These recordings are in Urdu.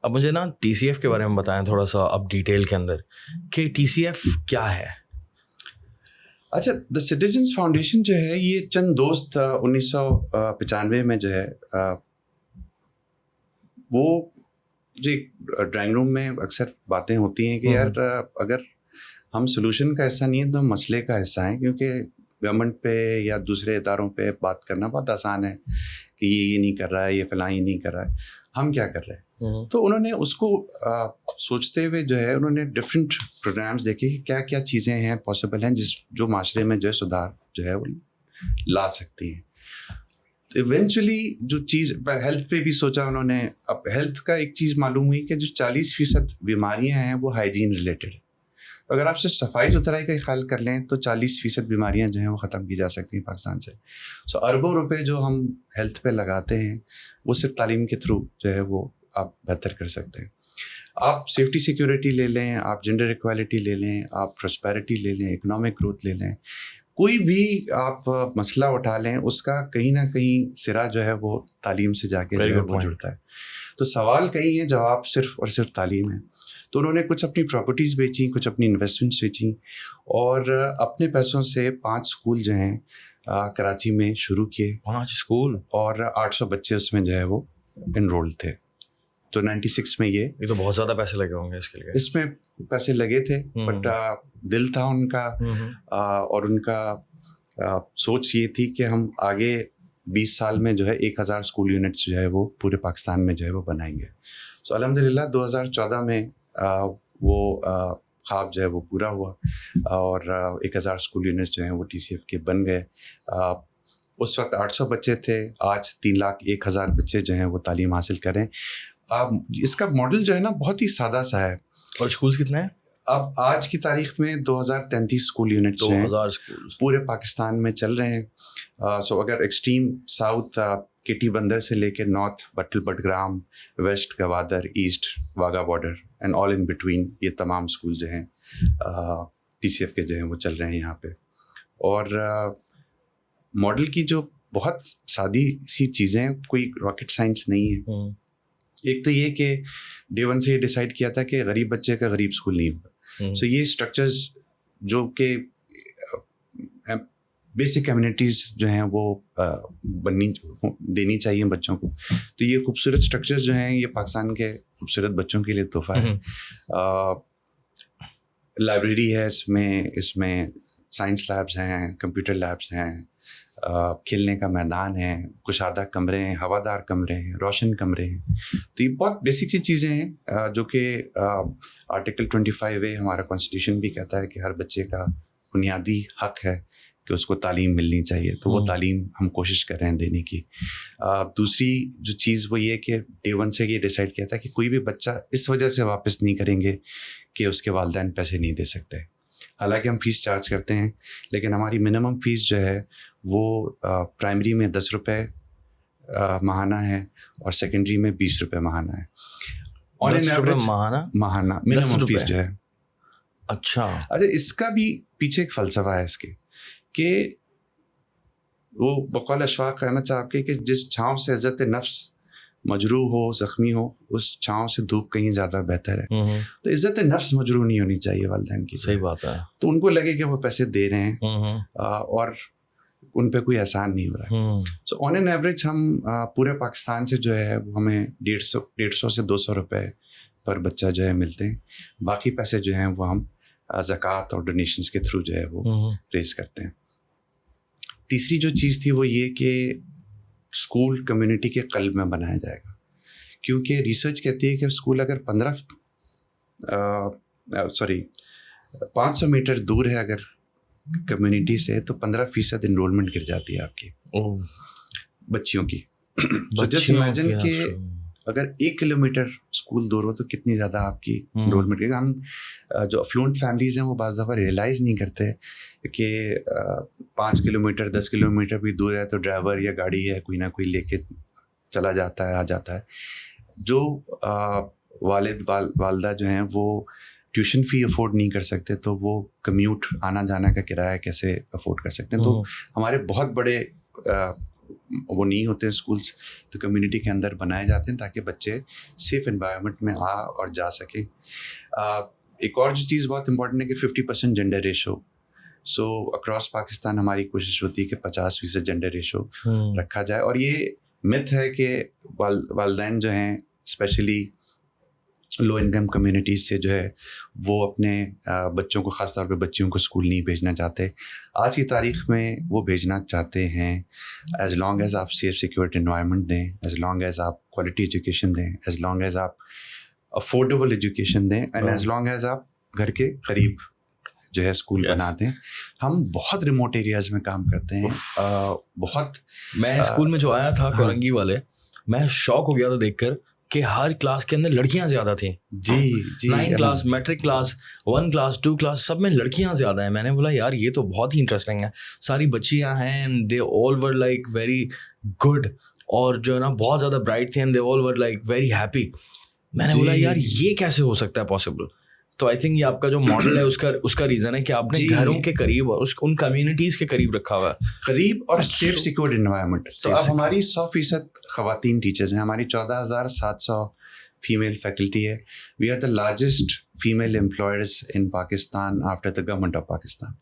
اب مجھے نا TCF کے بارے میں بتائیں تھوڑا سا اب ڈیٹیل کے اندر کہ TCF کیا ہے. اچھا, دا سٹیزنس فاؤنڈیشن جو ہے یہ چند دوست 1995 میں جو ہے وہ جو ڈرائنگ روم میں اکثر باتیں ہوتی ہیں کہ یار اگر ہم سلوشن کا حصہ نہیں ہیں تو ہم مسئلے کا حصہ ہیں, کیونکہ گورنمنٹ پہ یا دوسرے اداروں پہ بات کرنا بہت آسان ہے کہ یہ نہیں کر رہا ہے, یہ فلاں یہ نہیں کر رہا ہے, ہم کیا کر رہے ہیں. تو انہوں نے اس کو سوچتے ہوئے جو ہے انہوں نے ڈفرینٹ پروگرامز دیکھے کہ کیا کیا چیزیں ہیں پاسبل ہیں جو معاشرے میں جو ہے سدھار جو ہے وہ لا سکتی ہیں. ایونچولی جو چیز ہیلتھ پہ بھی سوچا انہوں نے. اب ہیلتھ کا ایک چیز معلوم ہوئی کہ جو 40% بیماریاں ہیں وہ ہائیجین ریلیٹڈ ہے. اگر آپ صرف صفائی ستھرائی کا خیال کر لیں تو 40% بیماریاں جو ہیں وہ ختم کی جا سکتی ہیں پاکستان سے. سو اربوں روپے جو ہم ہیلتھ پہ لگاتے ہیں وہ صرف تعلیم کے تھرو جو ہے وہ آپ بہتر کر سکتے ہیں. آپ سیفٹی سیکورٹی لے لیں, آپ جنڈر ایکوالٹی لے لیں, آپ پراسپیرٹی لے لیں, اکنامک گروتھ لے لیں, کوئی بھی آپ مسئلہ اٹھا لیں اس کا کہیں نہ کہیں سرا جو ہے وہ تعلیم سے جا کے جو ہے وہ جڑتا ہے. تو سوال کئی ہیں, جواب صرف اور صرف تعلیم ہے. تو انہوں نے کچھ اپنی پراپرٹیز بیچیں, کچھ اپنی انویسٹمنٹس بیچیں اور اپنے پیسوں سے 5 اسکول جو ہیں کراچی میں شروع کیے. 5 اسکول اور 800 بچے اس میں جو ہے وہ انرول تھے. تو 96 میں یہ تو بہت زیادہ پیسے لگے ہوں گے اس کے لیے. اس میں پیسے لگے تھے بٹ دل تھا ان کا اور ان کا سوچ یہ تھی کہ ہم آگے 20 سال میں جو ہے 1000 اسکول یونٹس جو ہے وہ پورے پاکستان میں جو ہے وہ بنائیں گے. سو الحمدللہ 2014 میں وہ خواب جو ہے وہ پورا ہوا اور 1000 اسکول یونٹس جو ہیں وہ TCF کے بن گئے. اس وقت 800 بچے تھے, آج 3,01,000 بچے جو ہیں وہ تعلیم حاصل کریں. اس کا ماڈل جو ہے نا بہت ہی سادہ سا ہے. اور اسکولس کتنے ہیں اب آج کی تاریخ میں؟ 2033 اسکول یونٹس ہیں پورے پاکستان میں چل رہے ہیں. سو اگر ایکسٹریم ساؤتھ کٹی بندر سے لے کے north Battal Battagram, west Gwadar, east Wagah border and all in between, یہ تمام اسکول جو ہیں TCF کے جو ہیں وہ چل رہے ہیں یہاں پہ. اور ماڈل کی جو بہت سادی سی چیزیں, کوئی راکٹ سائنس نہیں ہے. ایک تو یہ کہ ڈے 1 سے یہ ڈیسائیڈ کیا تھا کہ غریب بچے کا غریب اسکول نہیں ہوگا. سو یہ اسٹرکچرز جو کہ بیسک کمیونٹیز جو ہیں وہ دینی چاہیے بچوں کو, تو یہ خوبصورت اسٹرکچرز جو ہیں یہ پاکستان کے خوبصورت بچوں کے لیے تحفہ ہے. لائبریری ہے اس میں سائنس لیبس ہیں, کمپیوٹر لیبس ہیں, کھیلنے کا میدان ہے, کشادہ کمرے ہیں, ہوادار کمرے ہیں, روشن کمرے ہیں. تو یہ بہت بیسک سی چیزیں ہیں جو کہ آرٹیکل 25A ہمارا کانسٹیٹیوشن بھی کہتا ہے کہ ہر بچے کا بنیادی حق ہے کہ اس کو تعلیم ملنی چاہیے. تو وہ تعلیم ہم کوشش کر رہے ہیں دینے کی. دوسری جو چیز وہ یہ کہ ڈے 1 سے یہ ڈیسائیڈ کیا تھا کہ کوئی بھی بچہ اس وجہ سے واپس نہیں کریں گے کہ اس کے والدین پیسے نہیں دے سکتے. حالانکہ ہم فیس چارج کرتے ہیں لیکن ہماری منیمم فیس جو ہے وہ پرائمری میں 10 روپے ماہانہ ہے اور سیکنڈری میں 20 روپے ماہانہ ہے. آن این ایوریج ماہانہ منیمم فیس جو ہے. اچھا, اس کا بھی پیچھے ایک فلسفہ ہے اس کے کہ وہ بقول اشفاق کہنا چاہتے کہ جس چھاؤں سے عزت نفس مجروح ہو, زخمی ہو, اس چھاؤں سے دھوپ کہیں زیادہ بہتر ہے. تو عزت نفس مجروح نہیں ہونی چاہیے والدین کی. صحیح بات ہے. تو ان کو لگے کہ وہ پیسے دے رہے ہیں اور ان پہ کوئی احسان نہیں ہو رہا ہے. سو آن این ایوریج ہم پورے پاکستان سے جو ہے وہ ہمیں 150 سے 200 روپے پر بچہ جو ہے ملتے ہیں. باقی پیسے جو ہیں وہ ہم زکوٰۃ اور ڈونیشنس کے تھرو جو ہے وہ ریز کرتے ہیں. تیسری جو چیز تھی وہ یہ کہ اسکول کمیونٹی کے قلب میں بنایا جائے گا, کیونکہ ریسرچ کہتی ہے کہ اسکول اگر 500 میٹر دور ہے اگر کمیونٹی سے تو 15% انرولمنٹ گر جاتی ہے آپ کی بچیوں کی. جسٹ امیجن کہ اگر 1 کلومیٹر اسکول دور ہو تو کتنی زیادہ آپ کی انرولمنٹ. ہم جو افلوئنٹ فیملیز ہیں وہ بعض دفعہ ریئلائز نہیں کرتے کہ 5 کلومیٹر 10 کلومیٹر بھی دور ہے تو ڈرائیور یا گاڑی ہے کوئی نہ کوئی لے کے چلا جاتا ہے, آ جاتا ہے. جو والد والدہ جو ہیں وہ ٹیوشن فی افورڈ نہیں کر سکتے تو وہ کمیوٹ آنا جانا کا کرایہ کیسے افورڈ کر سکتے ہیں. تو ہمارے بہت بڑے وہ نہیں ہوتے ہیں اسکولس تو کمیونٹی کے اندر بنائے جاتے ہیں تاکہ بچے سیف انوائرمنٹ میں آ اور جا سکیں. ایک اور جو چیز بہت امپورٹنٹ ہے کہ 50% جینڈر ریشو. سو اکراس پاکستان ہماری کوشش ہوتی ہے کہ 50% جینڈر ریشو رکھا جائے. اور یہ متھ ہے کہ والدین جو ہیں اسپیشلی لو انکم کمیونٹیز سے جو ہے وہ اپنے بچوں کو, خاص طور پہ بچیوں کو اسکول نہیں بھیجنا چاہتے. آج کی تاریخ میں وہ بھیجنا چاہتے ہیں ایز لانگ ایز آپ سیف سیکیورڈ انوائرمنٹ دیں, ایز لانگ ایز آپ کوالٹی ایجوکیشن دیں, ایز لانگ ایز آپ افورڈیبل ایجوکیشن دیں, اینڈ ایز لانگ ایز آپ گھر کے قریب جو ہے اسکول بنا دیں. ہم بہت ریموٹ ایریاز میں کام کرتے ہیں, بہت. میں اسکول میں جو آیا تھا کورنگی والے, میں شوق ہو گیا تھا دیکھ کر کہ ہر کلاس کے اندر لڑکیاں زیادہ تھیں. جی 9 class, matric class, 1 class, 2 class, سب میں لڑکیاں زیادہ ہیں. میں نے بولا یار یہ تو بہت ہی انٹرسٹنگ ہے. ساری بچیاں ہیں, دے آل ور لائک ویری گڈ, اور جو ہے نا بہت زیادہ برائٹ تھیں, دے آل ور لائک ویری ہیپی. میں نے بولا یار یہ کیسے ہو سکتا ہے پاسبل. تو آئی تھنک یہ آپ کا جو ماڈل ہے اس کا ریزن ہے کہ آپ نے گھروں کے قریب ان کمیونٹیز کے قریب رکھا ہوا ہے, قریب اور سیف سیکورڈ انوائرمنٹ. تو اب ہماری 100% خواتین ٹیچرز ہیں, ہماری 14,700 فیمیل فیکلٹی ہے. We are the largest female employers in Pakistan after the government of Pakistan.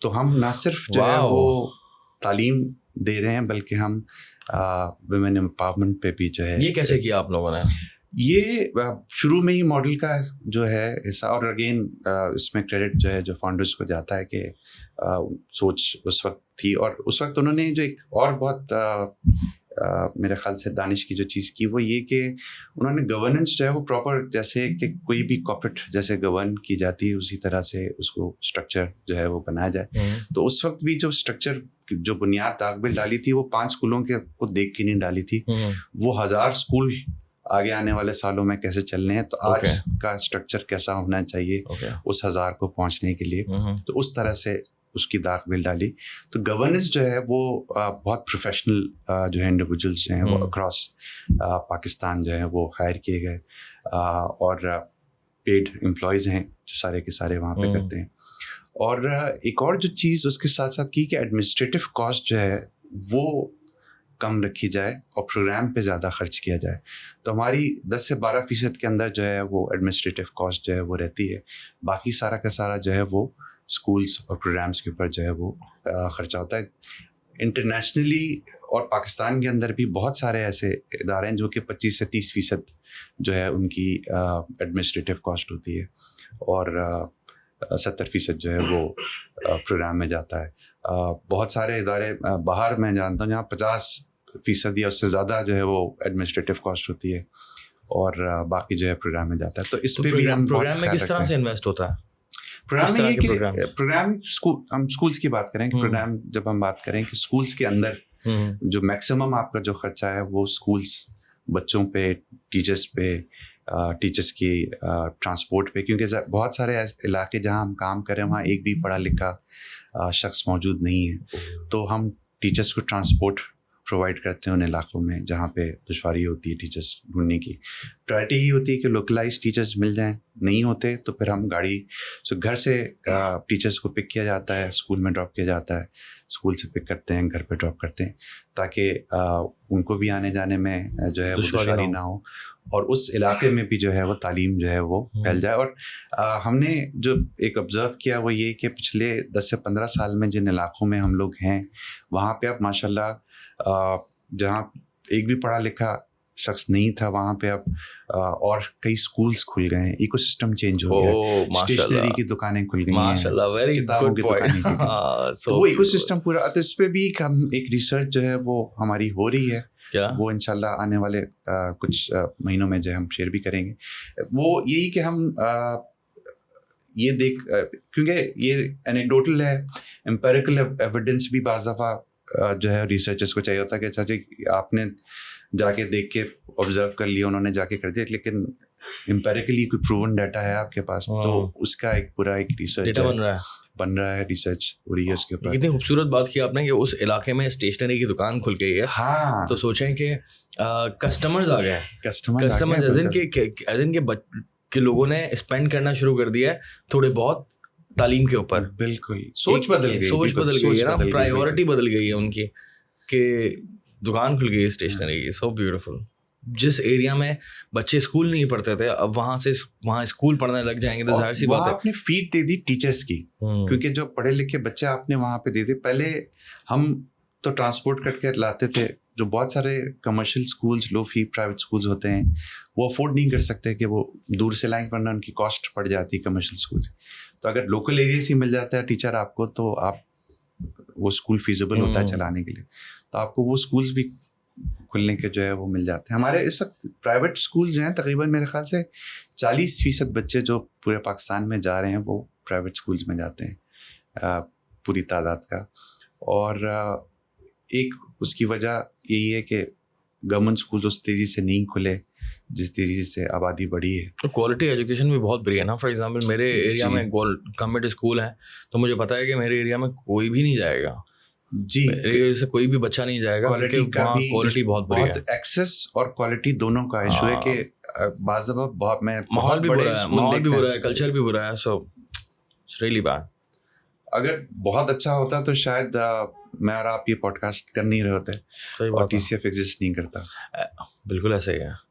تو ہم نہ صرف جو ہے وہ تعلیم دے رہے ہیں بلکہ ہم ویمن امپاورمنٹ پہ بھی جو ہے. یہ کیسے کیا آپ لوگوں نے؟ یہ شروع میں ہی ماڈل کا جو ہے ایسا, اور اگین اس میں کریڈٹ جو ہے جو فاؤنڈرز کو جاتا ہے کہ سوچ اس وقت تھی, اور اس وقت انہوں نے جو ایک اور بہت میرے خیال سے دانش کی جو چیز کی وہ یہ کہ انہوں نے گورننس جو ہے وہ پراپر, جیسے کہ کوئی بھی کارپوریٹ جیسے گورن کی جاتی ہے اسی طرح سے اس کو اسٹرکچر جو ہے وہ بنایا جائے. تو اس وقت بھی جو اسٹرکچر جو بنیاد تاغبل ڈالی تھی وہ 5 اسکولوں کے کو دیکھ کے نہیں ڈالی تھی, وہ 1000 اسکول آگے آنے والے سالوں میں کیسے چلنے ہیں, تو آج کا اسٹرکچر کیسا ہونا چاہیے اس 1000 کو پہنچنے کے لیے. تو اس طرح سے اس کی داغ بل ڈالی. تو گورننس جو ہے وہ بہت پروفیشنل جو ہے انڈیویجولس جو ہیں وہ اکراس پاکستان جو ہے وہ ہائر کیے گئے, اور پیڈ امپلائیز ہیں جو سارے کے سارے وہاں پہ کرتے ہیں. اور ایک اور جو چیز اس کے ساتھ ساتھ کی کہ ایڈمنسٹریٹو کاسٹ جو ہے وہ کم رکھی جائے اور پروگرام پہ زیادہ خرچ کیا جائے. تو ہماری 10 سے 12% کے اندر جو ہے وہ ایڈمنسٹریٹو کاسٹ جو ہے وہ رہتی ہے, باقی سارا کا سارا جو ہے وہ اسکولس اور پروگرامس کے اوپر جو ہے وہ خرچہ ہوتا ہے. انٹرنیشنلی اور پاکستان کے اندر بھی بہت سارے ایسے ادارے ہیں جو کہ 25 سے 30% جو ہے ان کی ایڈمنسٹریٹو کاسٹ ہوتی ہے, اور 70% جو ہے وہ پروگرام میں جاتا ہے. بہت سارے ادارے باہر میں جانتا ہوں جہاں 50% یا اس سے زیادہ جو ہے وہ ایڈمنسٹریٹو کاسٹ ہوتی ہے, اور باقی جو ہے پروگرام میں جاتا ہے. تو اس پہ بھی ہم پروگرام میں کس طرح سے انویسٹ ہوتا ہے؟ پروگرام میں یہ کہ پروگرام ہم اسکولس کی بات کریں کہ پروگرام جب ہم بات کریں کہ اسکولس کے اندر جو میکسیمم آپ کا جو خرچہ ہے وہ اسکولس بچوں پہ, ٹیچرس پہ, ٹیچرس کی ٹرانسپورٹ پہ, کیونکہ بہت سارے علاقے جہاں ہم کام کریں وہاں ایک بھی پڑھا لکھا شخص موجود نہیں ہے, تو ہم ٹیچرس کو ٹرانسپورٹ پرووائڈ کرتے ہیں ان علاقوں میں جہاں پہ دشواری ہوتی ہے ٹیچرس ڈھونڈنے کی. پرائرٹی یہ ہوتی ہے کہ لوکلائز ٹیچرس مل جائیں, نہیں ہوتے تو پھر ہم گاڑی گھر سے ٹیچرس کو پک کیا جاتا ہے, اسکول میں ڈراپ کیا جاتا ہے, اسکول سے پک کرتے ہیں, گھر پہ ڈراپ کرتے ہیں, تاکہ ان کو بھی آنے جانے میں جو ہے وہ دشواری نہ ہو, اور اس علاقے میں بھی جو ہے وہ تعلیم جو ہے وہ پھیل جائے. اور ہم نے جو ایک آبزرو کیا وہ یہ کہ پچھلے 10 سے 15 سال میں جن علاقوں میں ہم لوگ ہیں وہاں پہ اب ماشاء اللہ جہاں ایک بھی پڑھا لکھا شخص نہیں تھا وہاں پہ اب اور کئی اسکولس کھل گئے ہیں, ایکو سسٹم چینج ہو گیا, اسٹیشنری کی دکانیں کھل گئی ہیں, کتابوں کی دکانیں کھل گئی, تو وہ ایکو سسٹم پورا. تو اس پہ بھی ہم ایک ریسرچ جو ہے وہ ہماری ہو رہی ہے, وہ انشاءاللہ آنے والے کچھ مہینوں میں جو ہے ہم شیئر بھی کریں گے. وہ یہی کہ ہم یہ کیونکہ یہ اینیکڈوٹل ہے, امپیریکل ایویڈنس بھی بعض دفعہ جو ہے ریسرچرس کو چاہیے ہوتا ہے کہ اچھا جی آپ نے جا کے دیکھ کے آبزرو کر لیا, انہوں نے جا کے کر دیا, لیکن امپیریکلی کوئی پروون ڈیٹا ہے آپ کے پاس, تو اس کا ایک پورا ایک ریسرچ بن رہا ہے, ریسرچ ہو رہی ہے اس کے اوپر. کتنی خوبصورت بات کی آپ نے کہ اس علاقے میں اسٹیشنری کی دکان کھل گئی ہے. ہاں, تو سوچیں کہ کسٹمرز آ گئے, کسٹمرز کہ لوگوں نے اسپینڈ کرنا شروع کر دیا ہے تھوڑے بہت تعلیم کے اوپر. بالکل سوچ بدل گئی ہے نا, پرائیورٹی بدل گئی ہے ان کی. کہ دکان کھل گئی اسٹیشنری کی. So beautiful. جس ایریا میں بچے اسکول نہیں پڑھتے تھے اب وہاں اسکول پڑھنے لگ جائیں گے تو ظاہر سی بات ہے آپ نے فیڈ دے دی ٹیچرس کی, کیونکہ جو پڑھے لکھے بچے آپ نے وہاں پہ دے دے. پہلے ہم تو ٹرانسپورٹ کر کے لاتے تھے, جو بہت سارے کمرشل اسکولس لو فی پرائیویٹ اسکولس ہوتے ہیں وہ افورڈ نہیں کر سکتے کہ وہ دور سے لائیں, ورنہ ان کی کاسٹ پڑ جاتی ہے کمرشل اسکول سے. تو اگر لوکل ایریا سے مل جاتا ہے ٹیچر آپ کو تو آپ وہ اسکول فیزیبل ہوتا ہے چلانے کے لیے, تو آپ کو وہ اسکولس بھی کھلنے کے جو ہے وہ مل جاتے ہیں. ہمارے اس وقت پرائیویٹ اسکول جو ہیں تقریباً میرے خیال سے 40% بچے جو پورے پاکستان میں جا رہے ہیں وہ پرائیویٹ اسکولس میں جاتے ہیں پوری تعداد کا. اور ایک اس کی وجہ یہی ہے کہ گورنمنٹ اسکول اس تیزی سے نہیں کھلے جس تیزی سے آبادی بڑھی ہے. کوالٹی ایجوکیشن بھی بہت بڑی ہے نا. فار ایگزامپل میرے ایریا میں گورنمنٹ اسکول ہیں تو مجھے پتا ہے کہ میرے ایریا میں کوئی بھی نہیں جائے گا. جی, میرے ایریا سے کوئی بھی بچہ نہیں جائے گا. کوالٹی بہت بڑی ہے. ایکسیس اور کوالٹی دونوں کا ایشو ہے کہ بعض دفعہ بہت میں ماحول بھی برا ہے, کلچر بھی برا ہے. So it's really bad. اگر بہت اچھا ہوتا تو شاید میں اور آپ یہ پوڈ کاسٹ کر نہیں رہے ہوتے اور TCF ایگزسٹ نہیں کرتا. بالکل ایسا ہی ہے.